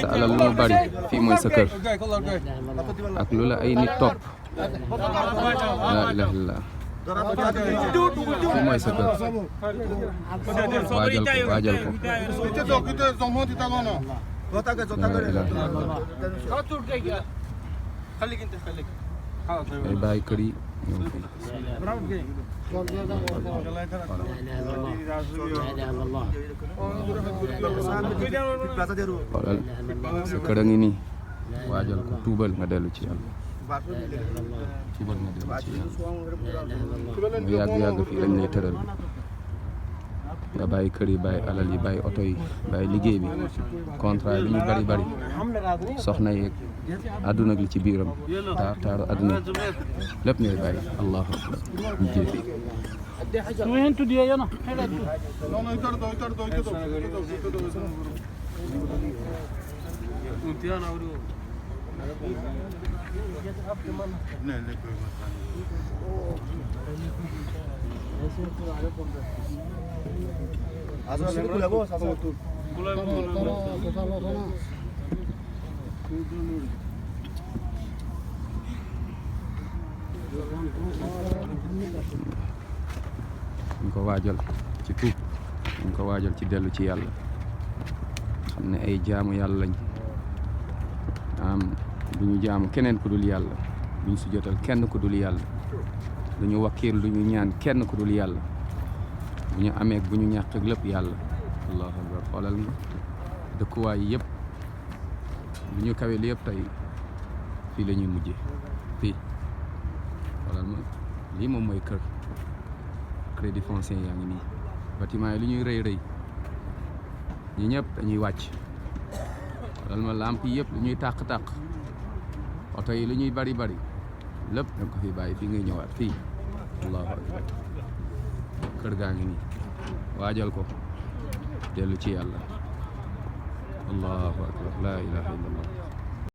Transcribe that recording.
sa alal lu mu bari fii mooy sa kër ak lu la ay nit topp la ilaha illallah fii mooy sa kër waajal ko ay bàyyi kër yi ñëw fii xoolal sa kër a ngi nii waajal ko tuubal nga dellu ci yàlla tuubal nga dellu ci yàlla mu yàgg-yàgg fii lañ lay tëral nga bàyyi kër yi bàyyi alal yi bàyyi oto yi bàyyi liggéey bi contrat yi li ñu bari soxna yeeg àdduna ak li ci biiram taaru àdduna lépp ngay bàyyi allahu akbar ñu jëf ñu ko waajal ci tuub ñu ko waajal ci dellu ci yàlla xam ne ay jaamu yàlla lañ du ñu jaamu keneen ku dul yàlla du ñu sujjotal kenn ku dul yàlla du ñu wakkiir du ñu ñaan kenn ku dul yàlla bu ñu amee bu ñu ñàkk lépp yàlla allahu akbar xoolal ma dëkkuwaay yëpp bu ñu kawe li yëpp tey fii la ñuy mujjee fii xoolal ma lii moom mooy kër crédit foncier yaa ngi nii bâtiment yi lu ñuy rëy ñi ñëpp dañuy wàcc xoolal ma lamp yi yëpp lu ñuy tàq-tàq oto yi lu ñuy bari lépp da nga ko fi bàyyi fii ngay ñëwaat fii allahu akbar kër gaa ngi nii waajal ko dellu ci yàlla allahu akbar la ilaha illallah